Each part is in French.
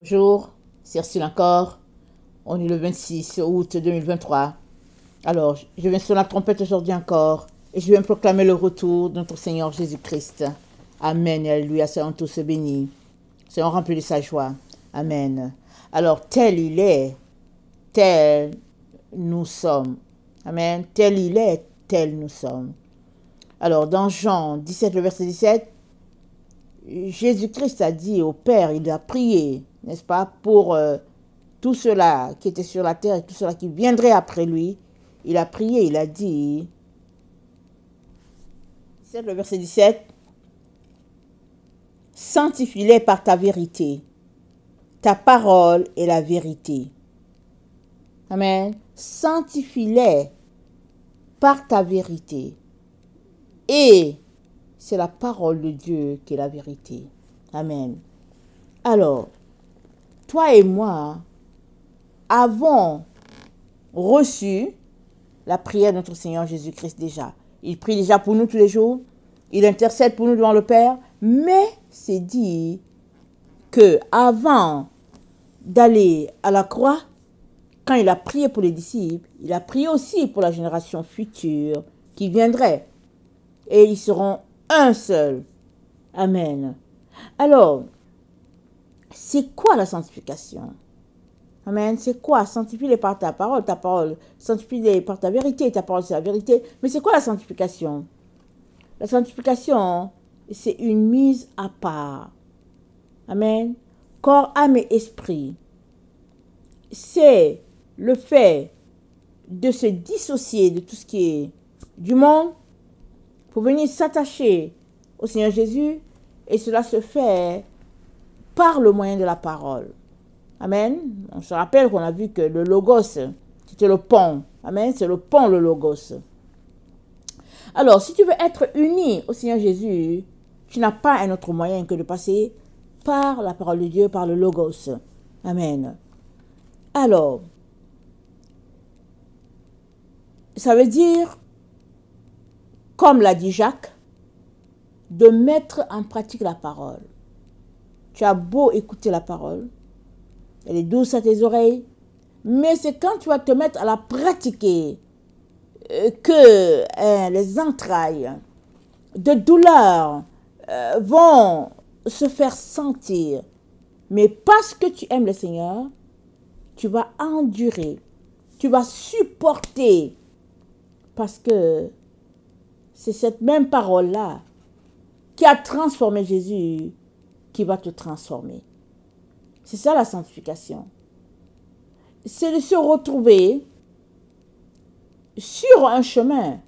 Bonjour, c'est Ursule encore. On est le 26 août 2023. Alors, je viens sur la trompette aujourd'hui encore et je viens proclamer le retour de notre Seigneur Jésus-Christ. Amen et alléluia, soyons tous bénis. Soyons remplis de sa joie. Amen. Alors, tel il est, tel nous sommes. Amen. Tel il est, tel nous sommes. Alors, dans Jean 17, le verset 17, Jésus-Christ a dit au Père, il a prié, n'est-ce pas, pour tout cela qui était sur la terre et tout cela qui viendrait après lui. Il a prié, il a dit, c'est le verset 17, sanctifie-les par ta vérité. Ta parole est la vérité. Amen. Sanctifie-les par ta vérité. Et c'est la parole de Dieu qui est la vérité. Amen. Alors, toi et moi avons reçu la prière de notre Seigneur Jésus-Christ déjà. Il prie déjà pour nous tous les jours. Il intercède pour nous devant le Père. Mais c'est dit que avant d'aller à la croix, quand il a prié pour les disciples, il a prié aussi pour la génération future qui viendrait. Et ils seront un seul. Amen. Alors, c'est quoi la sanctification? Amen. C'est quoi? Sanctifie-les par ta parole, sanctifie-les par ta vérité, ta parole c'est la vérité. Mais c'est quoi la sanctification? La sanctification, c'est une mise à part. Amen. Corps, âme et esprit. C'est le fait de se dissocier de tout ce qui est du monde pour venir s'attacher au Seigneur Jésus, et cela se fait par le moyen de la parole. Amen. On se rappelle qu'on a vu que le logos, c'était le pont. Amen. C'est le pont, le logos. Alors, si tu veux être uni au Seigneur Jésus, tu n'as pas un autre moyen que de passer par la parole de Dieu, par le logos. Amen. Alors, ça veut dire, comme l'a dit Jacques, de mettre en pratique la parole. Tu as beau écouter la parole, elle est douce à tes oreilles, mais c'est quand tu vas te mettre à la pratiquer que les entrailles de douleur vont se faire sentir. Mais parce que tu aimes le Seigneur, tu vas endurer, tu vas supporter, parce que c'est cette même parole-là qui a transformé Jésus qui va te transformer. C'est ça la sanctification. C'est de se retrouver sur un chemin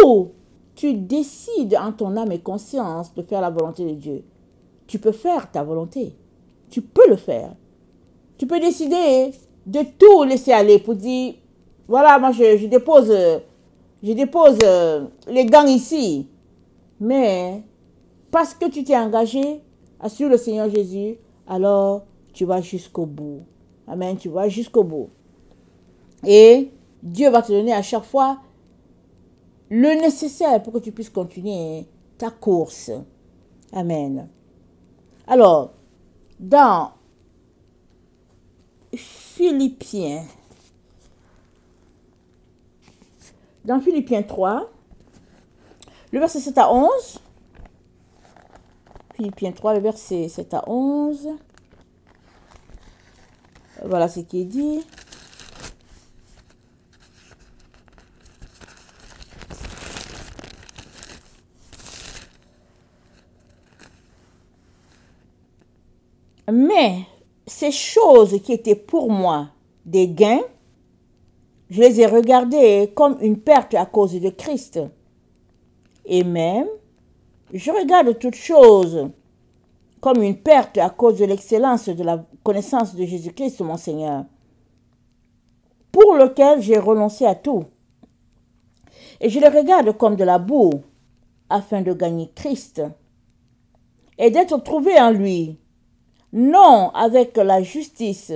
où tu décides en ton âme et conscience de faire la volonté de Dieu. Tu peux faire ta volonté. Tu peux le faire. Tu peux décider de tout laisser aller pour dire, voilà, moi je dépose les gants ici. Mais parce que tu t'es engagé à suivre le Seigneur Jésus, alors tu vas jusqu'au bout. Amen, tu vas jusqu'au bout. Et Dieu va te donner à chaque fois le nécessaire pour que tu puisses continuer ta course. Amen. Alors, dans Philippiens 3, le verset 7 à 11, Philippiens 3, le verset 7 à 11, voilà ce qui est dit. Mais ces choses qui étaient pour moi des gains, je les ai regardées comme une perte à cause de Christ. Et même, je regarde toutes choses comme une perte à cause de l'excellence de la connaissance de Jésus-Christ, mon Seigneur, pour lequel j'ai renoncé à tout. Et je le regarde comme de la boue, afin de gagner Christ, et d'être trouvé en lui, non avec ma justice,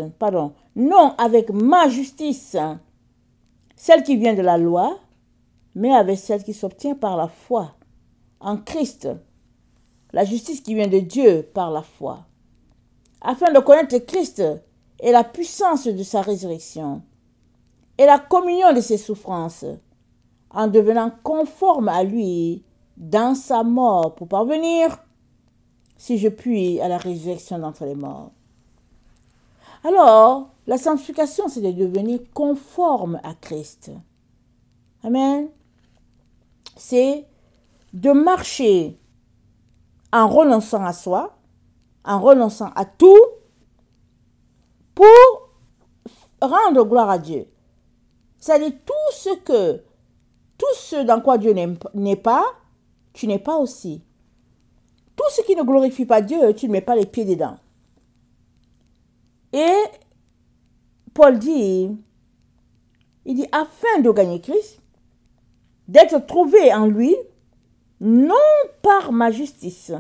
celle qui vient de la loi, mais avec celle qui s'obtient par la foi en Christ, la justice qui vient de Dieu par la foi. afin de connaître Christ et la puissance de sa résurrection et la communion de ses souffrances, en devenant conforme à lui dans sa mort pour parvenir, si je puis, à la résurrection d'entre les morts. Alors, la sanctification, c'est de devenir conforme à Christ. Amen. C'est de marcher en renonçant à soi, en renonçant à tout, pour rendre gloire à Dieu. C'est-à-dire tout ce dans quoi Dieu n'est pas, tu n'es pas aussi. Tout ce qui ne glorifie pas Dieu, tu ne mets pas les pieds dedans. Et Paul dit, il dit, afin de gagner Christ, d'être trouvé en lui, non par ma justice,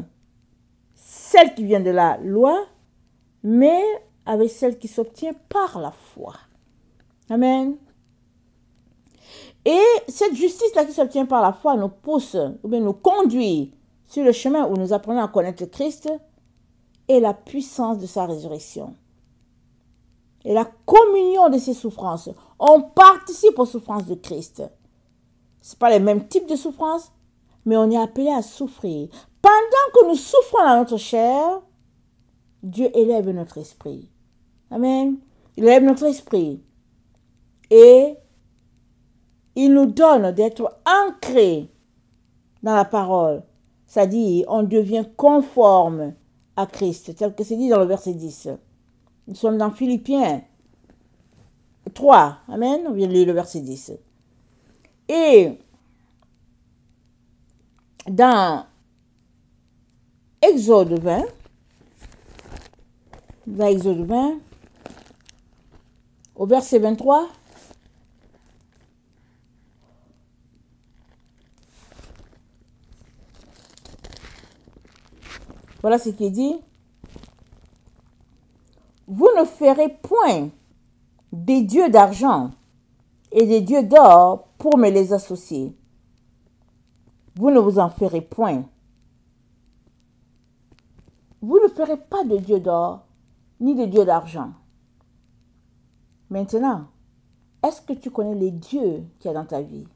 celle qui vient de la loi, mais avec celle qui s'obtient par la foi. Amen. Et cette justice-là qui s'obtient par la foi nous pousse, ou bien nous conduit sur le chemin où nous apprenons à connaître Christ et la puissance de sa résurrection. Et la communion de ses souffrances. On participe aux souffrances de Christ. Ce n'est pas les mêmes types de souffrances, mais on est appelé à souffrir. Pendant que nous souffrons dans notre chair, Dieu élève notre esprit. Amen. Il élève notre esprit. Et il nous donne d'être ancrés dans la parole. C'est-à-dire, on devient conforme à Christ, tel que c'est dit dans le verset 10. Nous sommes dans Philippiens 3. Amen. On vient de lire le verset 10. Et dans Exode 20, au verset 23, voilà ce qui est dit. Vous ne ferez point des dieux d'argent et des dieux d'or pour me les associer. Vous ne vous en ferez point. Vous ne ferez pas de dieux d'or ni de dieux d'argent. Maintenant, est-ce que tu connais les dieux qu'il y a dans ta vie?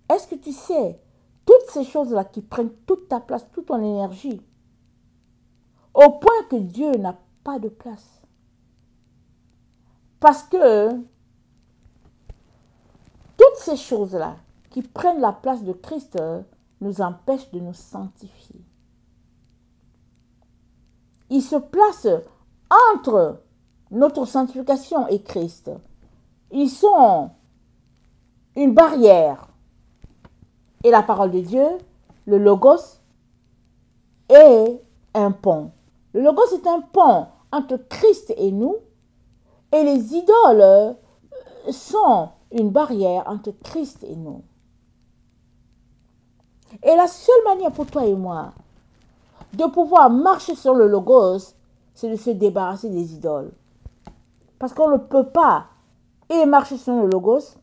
Est-ce que tu sais toutes ces choses-là qui prennent toute ta place, toute ton énergie, au point que Dieu n'a pas de place? Parce que toutes ces choses-là qui prennent la place de Christ nous empêchent de nous sanctifier. Il se place entre notre sanctification et Christ. Ils sont une barrière. Et la parole de Dieu, le Logos, est un pont. Le Logos est un pont entre Christ et nous. Et les idoles sont une barrière entre Christ et nous. Et la seule manière pour toi et moi de pouvoir marcher sur le Logos, c'est de se débarrasser des idoles. Parce qu'on ne peut pas et marcher sur le Logos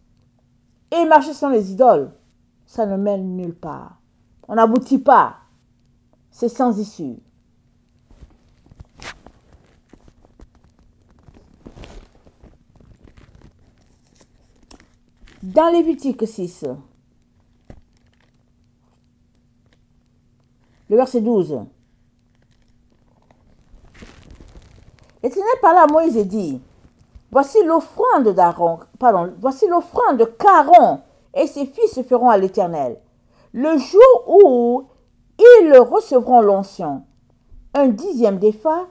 et marcher sur les idoles. Ça ne mène nulle part. On n'aboutit pas. C'est sans issue. Dans Lévitique 6, le verset 12. L'Éternel parla à Moïse et dit, voici l'offrande qu'Aaron et ses fils feront à l'Éternel, le jour où ils recevront l'onction, 1/10 d'épha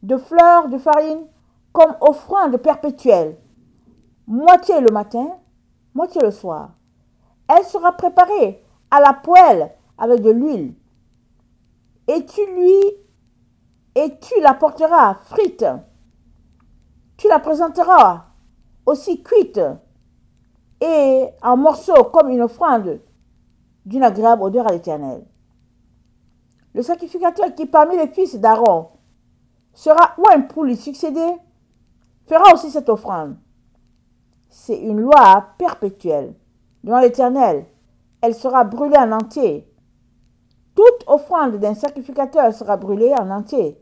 de fleur de farine comme offrande perpétuelle, moitié le matin, moitié le soir. Elle sera préparée à la poêle avec de l'huile, et tu la porteras frite. Tu la présenteras aussi cuite et en morceaux comme une offrande d'une agréable odeur à l'Éternel. Le sacrificateur qui parmi les fils d'Aaron sera oint pour lui succéder, fera aussi cette offrande. C'est une loi perpétuelle devant l'Éternel. Elle sera brûlée en entier. Toute offrande d'un sacrificateur sera brûlée en entier.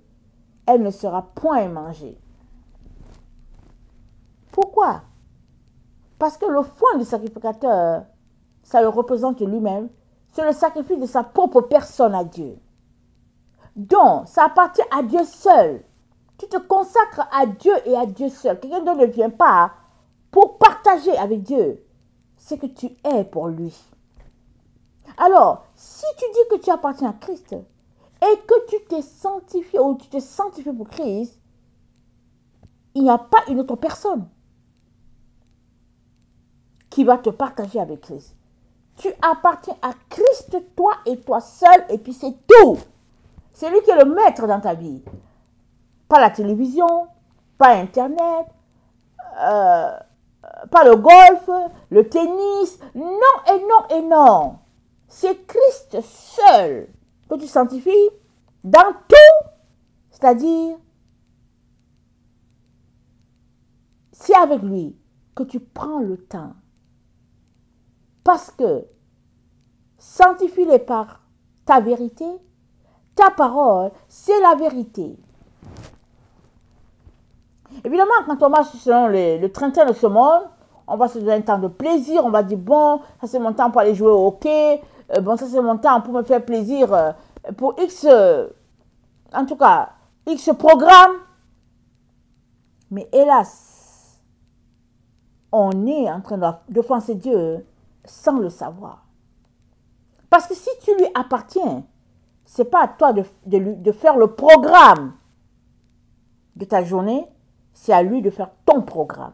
elle ne sera point mangée. Pourquoi? Parce que le foin du sacrificateur, ça le représente lui-même, c'est le sacrifice de sa propre personne à Dieu. Donc, ça appartient à Dieu seul. Tu te consacres à Dieu et à Dieu seul. Quelqu'un d'autre ne vient pas pour partager avec Dieu ce que tu es pour lui. Alors, si tu dis que tu appartiens à Christ et que tu t'es sanctifié ou tu t'es sanctifié pour Christ, il n'y a pas une autre personne qui va te partager avec Christ. Tu appartiens à Christ, toi et toi seul, et puis c'est tout. C'est lui qui est le maître dans ta vie. Pas la télévision, pas Internet, pas le golf, le tennis. Non et non et non. C'est Christ seul que tu sanctifies dans tout. C'est-à-dire, c'est avec lui que tu prends le temps. Parce que sanctifie-les par ta vérité, ta parole, c'est la vérité. Évidemment, quand on marche selon le train-train de ce monde, on va se donner un temps de plaisir, on va dire, bon, ça c'est mon temps pour aller jouer au hockey, bon, ça c'est mon temps pour me faire plaisir pour X, en tout cas, X programme. Mais hélas, on est en train d'offenser Dieu sans le savoir. Parce que si tu lui appartiens, ce n'est pas à toi de faire le programme de ta journée, c'est à lui de faire ton programme.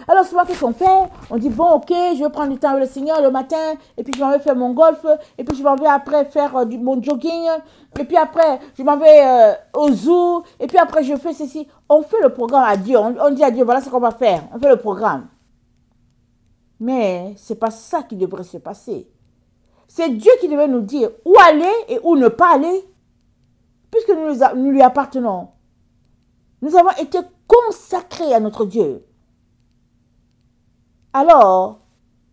Alors souvent, qu'est-ce qu'on fait? On dit, bon, ok, je vais prendre du temps avec le Seigneur le matin, et puis je m'en vais faire mon golf, et puis je m'en vais après faire mon jogging, et puis après, je m'en vais au zoo, et puis après, je fais ceci. On fait le programme à Dieu, on dit à Dieu, voilà ce qu'on va faire, on fait le programme. Mais ce n'est pas ça qui devrait se passer. C'est Dieu qui devait nous dire où aller et où ne pas aller, puisque nous lui appartenons. Nous avons été consacrés à notre Dieu. Alors,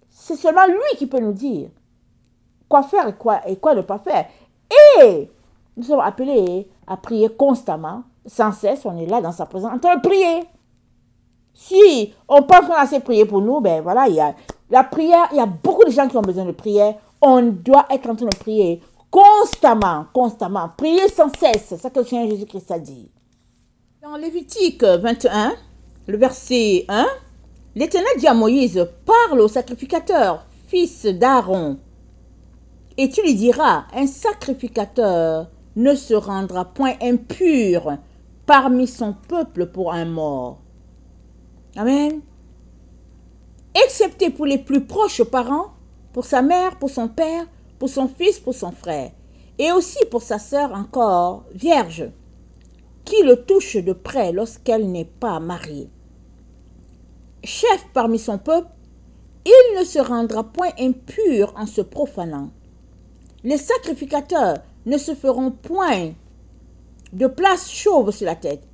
c'est seulement lui qui peut nous dire quoi faire et quoi ne pas faire. Et nous sommes appelés à prier constamment, sans cesse, on est là dans sa présence, en train de prier. Si on pense qu'on a assez prié pour nous, ben voilà, il y a la prière, il y a beaucoup de gens qui ont besoin de prière. On doit être en train de prier constamment, constamment. Prier sans cesse, c'est ça que le Seigneur Jésus-Christ a dit. Dans Lévitique 21, le verset 1, l'Éternel dit à Moïse, parle au sacrificateur, fils d'Aaron, et tu lui diras, un sacrificateur ne se rendra point impur parmi son peuple pour un mort. Amen. Excepté pour les plus proches parents, pour sa mère, pour son père, pour son fils, pour son frère, et aussi pour sa sœur encore vierge, qui le touche de près lorsqu'elle n'est pas mariée. Chef parmi son peuple, il ne se rendra point impur en se profanant. Les sacrificateurs ne se feront point de place chauve sur la tête.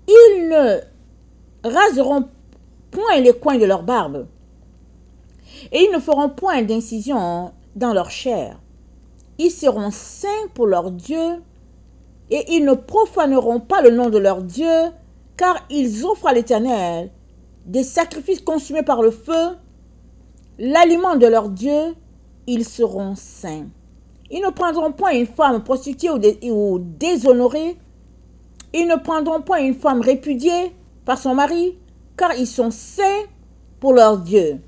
Ils ne raseront point les coins de leur barbe, et ils ne feront point d'incision dans leur chair. Ils seront saints pour leur Dieu, et ils ne profaneront pas le nom de leur Dieu, car ils offrent à l'Éternel des sacrifices consumés par le feu, l'aliment de leur Dieu, ils seront saints. Ils ne prendront point une femme prostituée ou déshonorée, ils ne prendront point une femme répudiée par son mari, car ils sont saints pour leur Dieu.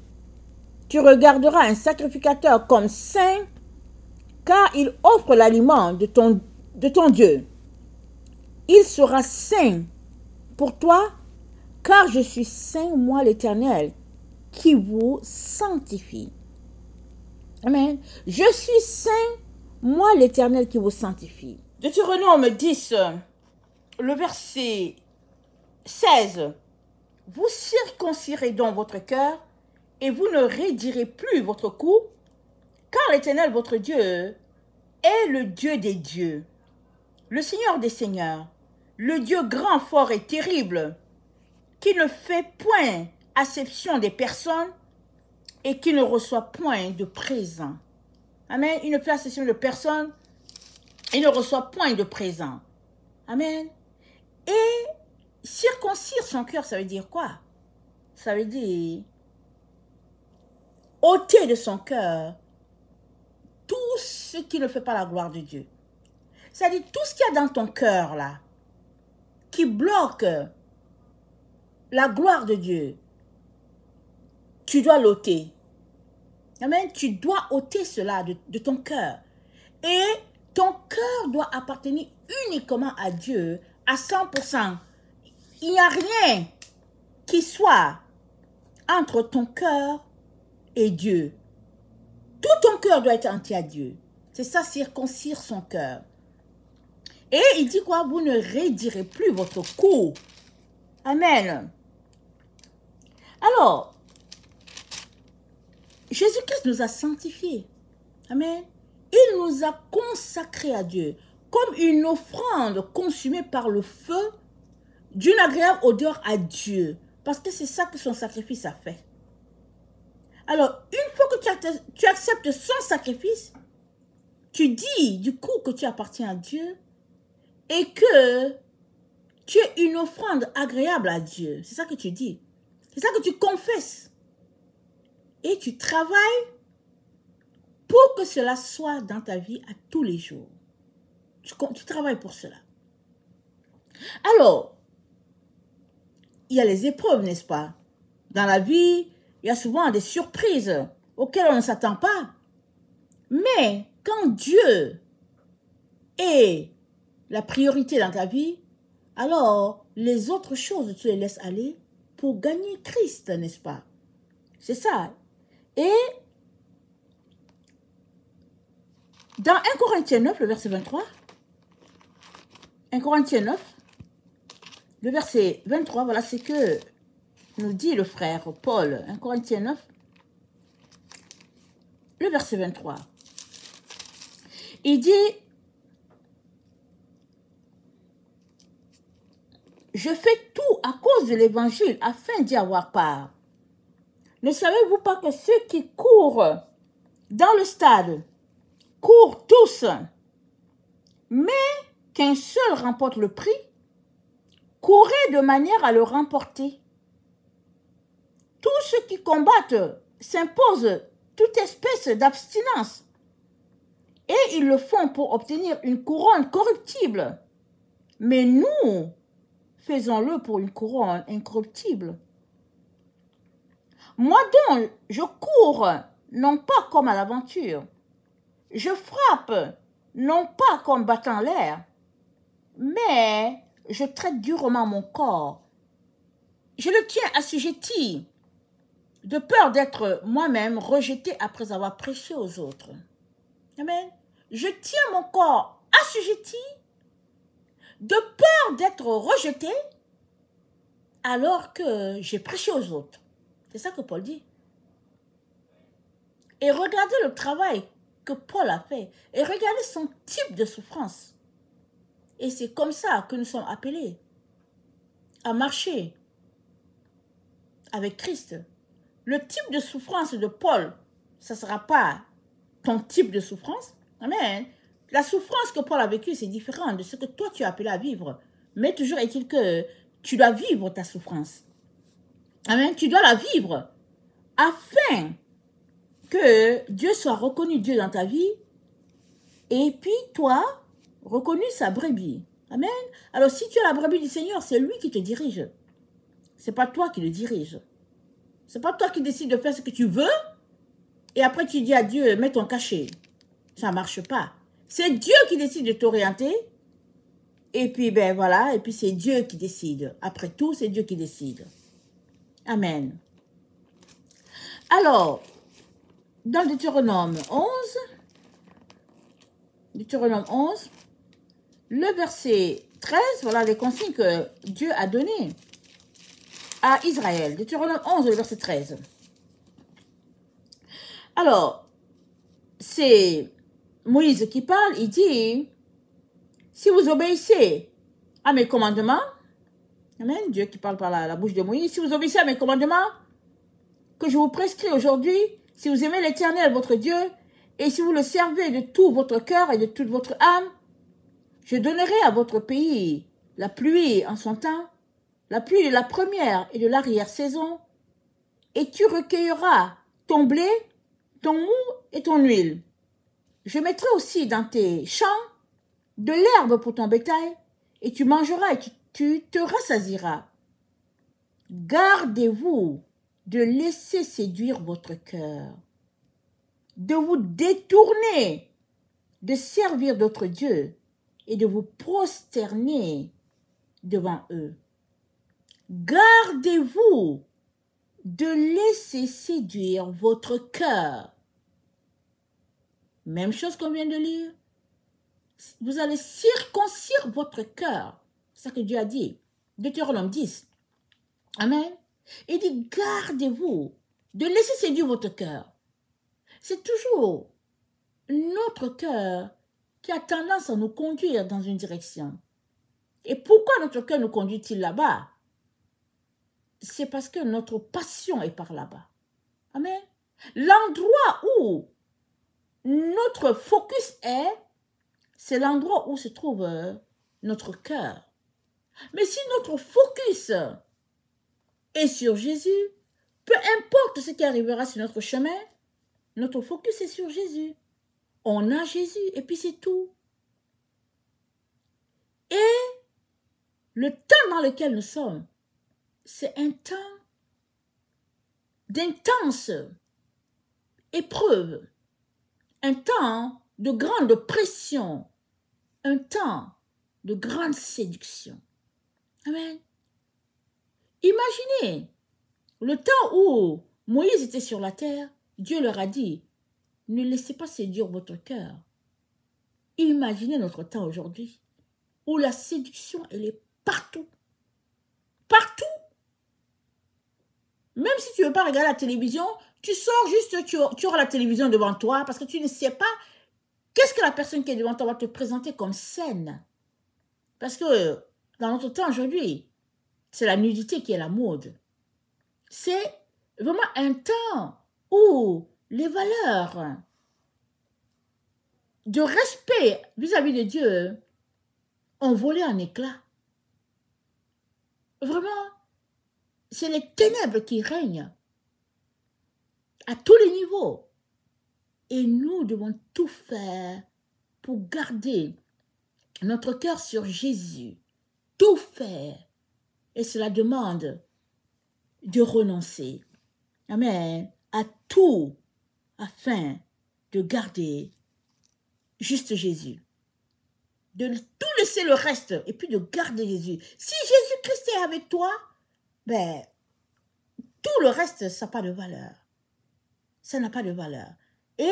Tu regarderas un sacrificateur comme saint, car il offre l'aliment de ton Dieu. Il sera saint pour toi, car je suis saint, moi l'Éternel, qui vous sanctifie. Amen. Je suis saint, moi l'Éternel, qui vous sanctifie. Deutéronome 10, le verset 16. Vous circoncirez donc votre cœur, et vous ne raidirez plus votre cou, car l'Éternel, votre Dieu, est le Dieu des dieux, le Seigneur des seigneurs, le Dieu grand, fort et terrible, qui ne fait point acception des personnes et qui ne reçoit point de présent. Amen. Il ne fait acception de personne. Il ne reçoit point de présent. Amen. Et circoncire son cœur, ça veut dire quoi? Ça veut dire ôter de son cœur tout ce qui ne fait pas la gloire de Dieu. C'est-à-dire tout ce qu'il y a dans ton cœur là, qui bloque la gloire de Dieu, tu dois l'ôter. Amen. Tu dois ôter cela de ton cœur. Et ton cœur doit appartenir uniquement à Dieu à 100%. Il n'y a rien qui soit entre ton cœur et Dieu. Tout ton cœur doit être entier à Dieu. C'est ça, circoncire son cœur. Et il dit quoi? Vous ne raidirez plus votre cou. Amen. Alors, Jésus-Christ nous a sanctifiés. Amen. Il nous a consacrés à Dieu comme une offrande consumée par le feu d'une agréable odeur à Dieu. Parce que c'est ça que son sacrifice a fait. Alors, une fois que tu acceptes son sacrifice, tu dis du coup que tu appartiens à Dieu et que tu es une offrande agréable à Dieu. C'est ça que tu dis. C'est ça que tu confesses. Et tu travailles pour que cela soit dans ta vie à tous les jours. Tu travailles pour cela. Alors, il y a les épreuves, n'est-ce pas? Dans la vie, il y a souvent des surprises auxquelles on ne s'attend pas. Mais quand Dieu est la priorité dans ta vie, alors les autres choses, tu les laisses aller pour gagner Christ, n'est-ce pas? C'est ça. Et dans 1 Corinthiens 9, le verset 23, 1 Corinthiens 9, le verset 23, voilà ce que nous dit le frère Paul. 1 Corinthiens 9, le verset 23. Il dit, je fais tout à cause de l'évangile afin d'y avoir part. Ne savez-vous pas que ceux qui courent dans le stade courent tous, mais qu'un seul remporte le prix? Courez de manière à le remporter. Tous ceux qui combattent s'imposent toute espèce d'abstinence, et ils le font pour obtenir une couronne corruptible. Mais nous, faisons-le pour une couronne incorruptible. Moi donc, je cours, non pas comme à l'aventure. Je frappe, non pas comme battant l'air, mais je traite durement mon corps. Je le tiens assujetti, de peur d'être moi-même rejeté après avoir prêché aux autres. Amen. Je tiens mon corps assujetti, de peur d'être rejeté alors que j'ai prêché aux autres. C'est ça que Paul dit. Et regardez le travail que Paul a fait. Et regardez son type de souffrance. Et c'est comme ça que nous sommes appelés à marcher avec Christ. Le type de souffrance de Paul, ça ne sera pas ton type de souffrance. Amen. La souffrance que Paul a vécue, c'est différent de ce que toi tu es appelé à vivre. Mais toujours est-il que tu dois vivre ta souffrance. Amen. Tu dois la vivre afin que Dieu soit reconnu Dieu dans ta vie et puis toi, reconnu sa brebis. Amen. Alors si tu es la brebis du Seigneur, c'est lui qui te dirige. Ce n'est pas toi qui le dirige. Ce n'est pas toi qui décides de faire ce que tu veux et après tu dis à Dieu, mets ton cachet. Ça ne marche pas. C'est Dieu qui décide de t'orienter et puis ben voilà, et puis c'est Dieu qui décide. Après tout, c'est Dieu qui décide. Amen. Alors, dans Deutéronome 11, le verset 13, voilà les consignes que Dieu a données à Israël. Deutéronome 11, le verset 13. Alors, c'est Moïse qui parle, il dit, si vous obéissez à mes commandements, amen, Dieu qui parle par la bouche de Moïse, si vous obéissez à mes commandements, que je vous prescris aujourd'hui, si vous aimez l'Éternel, votre Dieu, et si vous le servez de tout votre cœur et de toute votre âme, Je donnerai à votre pays la pluie en son temps, la pluie de la première et de l'arrière-saison, et tu recueilleras ton blé, ton mou et ton huile. Je mettrai aussi dans tes champs de l'herbe pour ton bétail, et tu mangeras et tu te rassasieras. Gardez-vous de laisser séduire votre cœur, de vous détourner, de servir d'autres dieux et de vous prosterner devant eux. Gardez-vous de laisser séduire votre cœur. Même chose qu'on vient de lire. Vous allez circoncire votre cœur. C'est ce que Dieu a dit. Deutéronome 10. Amen. Il dit, gardez-vous de laisser séduire votre cœur. C'est toujours notre cœur qui a tendance à nous conduire dans une direction. Et pourquoi notre cœur nous conduit-il là-bas? C'est parce que notre passion est par là-bas. Amen. L'endroit où notre focus est, c'est l'endroit où se trouve notre cœur. Mais si notre focus est sur Jésus, peu importe ce qui arrivera sur notre chemin, notre focus est sur Jésus. On a Jésus et puis c'est tout. Et le temps dans lequel nous sommes, c'est un temps d'intense épreuve, un temps de grande pression, un temps de grande séduction. Amen. Imaginez le temps où Moïse était sur la terre, Dieu leur a dit, ne laissez pas séduire votre cœur. Imaginez notre temps aujourd'hui, où la séduction, elle est partout. Partout. Même si tu ne veux pas regarder la télévision, tu sors juste, tu auras la télévision devant toi, parce que tu ne sais pas qu'est-ce que la personne qui est devant toi va te présenter comme scène. Parce que dans notre temps aujourd'hui, c'est la nudité qui est la mode. C'est vraiment un temps où les valeurs de respect vis-à-vis de Dieu ont volé en éclats. Vraiment, c'est les ténèbres qui règnent à tous les niveaux. Et nous devons tout faire pour garder notre cœur sur Jésus. Tout faire. Et cela demande de renoncer. Amen. À tout afin de garder juste Jésus. De tout laisser le reste et puis de garder Jésus. Si Jésus-Christ est avec toi, ben, tout le reste, ça n'a pas de valeur. Ça n'a pas de valeur. Et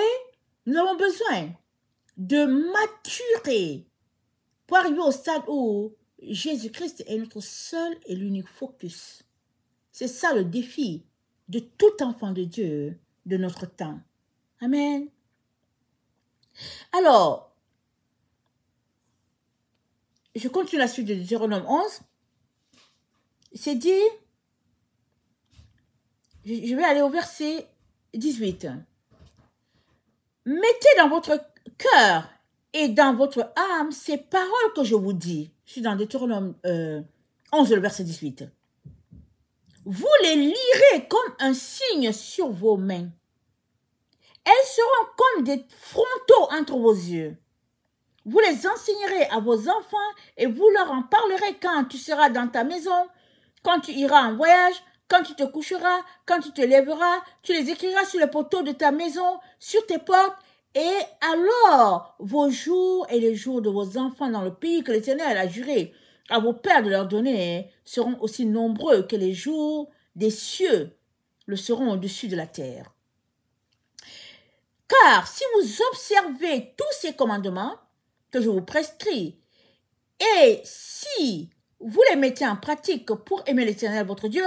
nous avons besoin de maturer pour arriver au stade où Jésus-Christ est notre seul et l'unique focus. C'est ça le défi de tout enfant de Dieu de notre temps. Amen. Alors, je continue la suite de Deutéronome 11. C'est dit, je vais aller au verset 18. Mettez dans votre cœur et dans votre âme ces paroles que je vous dis. Je suis dans Deutéronome 11, le verset 18. Vous les lirez comme un signe sur vos mains. Elles seront comme des frontaux entre vos yeux. Vous les enseignerez à vos enfants et vous leur en parlerez quand tu seras dans ta maison, quand tu iras en voyage, quand tu te coucheras, quand tu te lèveras. Tu les écriras sur les poteaux de ta maison, sur tes portes. Et alors, vos jours et les jours de vos enfants dans le pays que l'Éternel a juré à vos pères de leur donner seront aussi nombreux que les jours des cieux le seront au-dessus de la terre. Car si vous observez tous ces commandements que je vous prescris, et si vous les mettez en pratique pour aimer l'Éternel votre Dieu,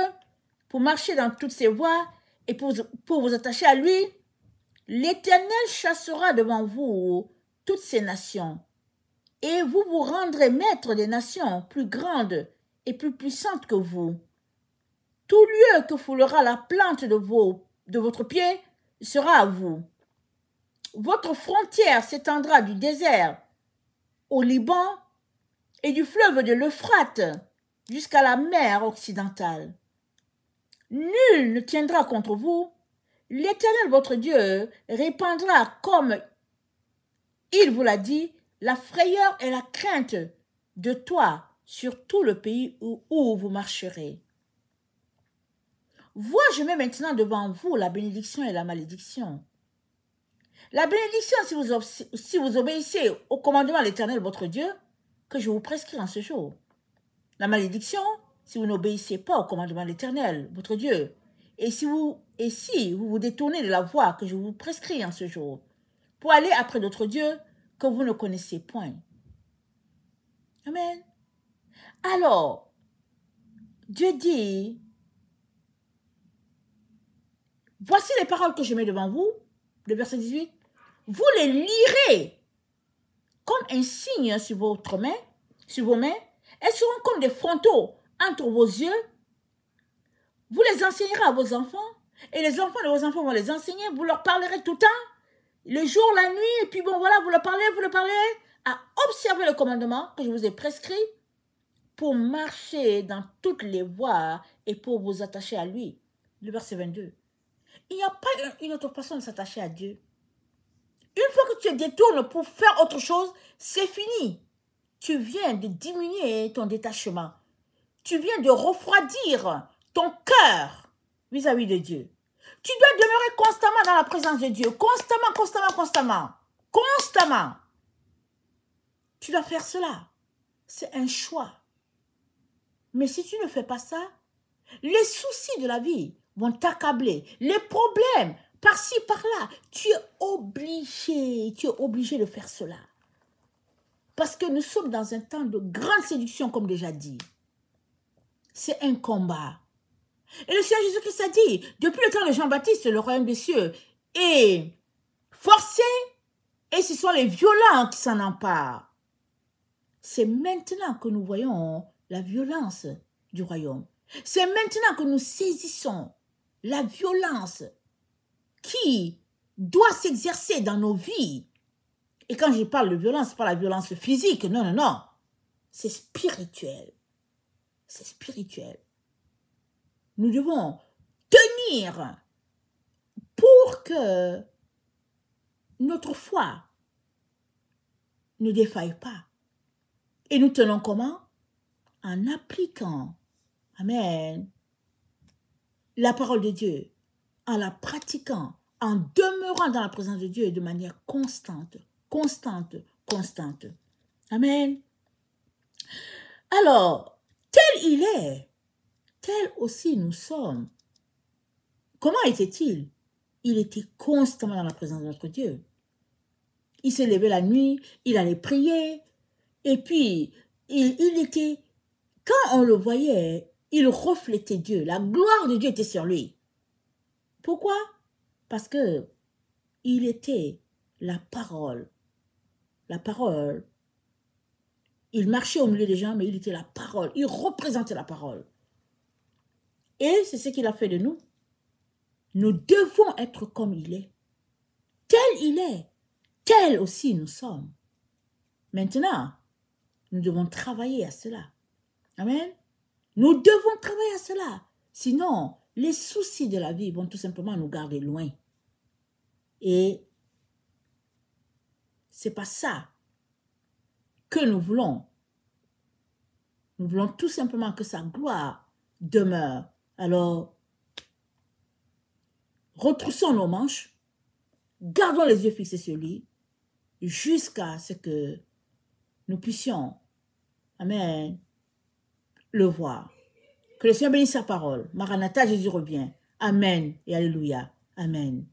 pour marcher dans toutes ses voies et pour vous attacher à lui, l'Éternel chassera devant vous toutes ces nations, et vous vous rendrez maître des nations plus grandes et plus puissantes que vous. Tout lieu que foulera la plante de votre pied sera à vous. Votre frontière s'étendra du désert au Liban et du fleuve de l'Euphrate jusqu'à la mer occidentale. Nul ne tiendra contre vous. L'Éternel votre Dieu répandra, comme il vous l'a dit, la frayeur et la crainte de toi sur tout le pays où vous marcherez. Vois, je mets maintenant devant vous la bénédiction et la malédiction. La bénédiction, si vous obéissez au commandement de l'Éternel votre Dieu, que je vous prescris en ce jour. La malédiction, si vous n'obéissez pas au commandement de l'Éternel votre Dieu, et si vous vous détournez de la voie que je vous prescris en ce jour, pour aller après d'autres dieux que vous ne connaissez point. Amen. Alors, Dieu dit, voici les paroles que je mets devant vous, le verset 18, vous les lirez comme un signe sur vos mains, elles seront comme des frontaux entre vos yeux. Vous les enseignerez à vos enfants, et les enfants de vos enfants vont les enseigner, vous leur parlerez tout le temps, le jour, la nuit, et puis bon voilà, vous le parlez, à observer le commandement que je vous ai prescrit pour marcher dans toutes les voies et pour vous attacher à lui. Le verset 22. Il n'y a pas une autre façon de s'attacher à Dieu. Une fois que tu te détournes pour faire autre chose, c'est fini. Tu viens de diminuer ton détachement. Tu viens de refroidir ton cœur vis-à-vis de Dieu. Tu dois demeurer constamment dans la présence de Dieu. Constamment. Tu dois faire cela. C'est un choix. Mais si tu ne fais pas ça, les soucis de la vie vont t'accabler. Les problèmes, par-ci, par-là. Tu es obligé de faire cela. Parce que nous sommes dans un temps de grande séduction, comme déjà dit. C'est un combat. Et le Seigneur Jésus-Christ a dit, depuis le temps de Jean-Baptiste, le royaume des cieux est forcé et ce sont les violents qui s'en emparent. C'est maintenant que nous voyons la violence du royaume. C'est maintenant que nous saisissons la violence qui doit s'exercer dans nos vies. Et quand je parle de violence, ce n'est pas la violence physique, non. C'est spirituel. C'est spirituel. Nous devons tenir pour que notre foi ne défaille pas. Et nous tenons comment? En appliquant, amen, la parole de Dieu, en la pratiquant, en demeurant dans la présence de Dieu de manière constante. Amen. Alors, tel il est, tel aussi nous sommes. Comment était-il? Il était constamment dans la présence de notre Dieu. Il se levait la nuit, il allait prier, et puis il était, quand on le voyait, il reflétait Dieu. La gloire de Dieu était sur lui. Pourquoi? Parce que il était la parole. La parole. Il marchait au milieu des gens, mais il était la parole. Il représentait la parole. Et c'est ce qu'il a fait de nous. Nous devons être comme il est. Tel il est, tel aussi nous sommes. Maintenant, nous devons travailler à cela. Amen. Nous devons travailler à cela. Sinon, les soucis de la vie vont tout simplement nous garder loin. Et c'est pas ça que nous voulons. Nous voulons tout simplement que sa gloire demeure. Alors, retroussons nos manches, gardons les yeux fixés sur lui, jusqu'à ce que nous puissions, amen, le voir. Que le Seigneur bénisse sa parole. Maranatha, Jésus revient. Amen et alléluia. Amen.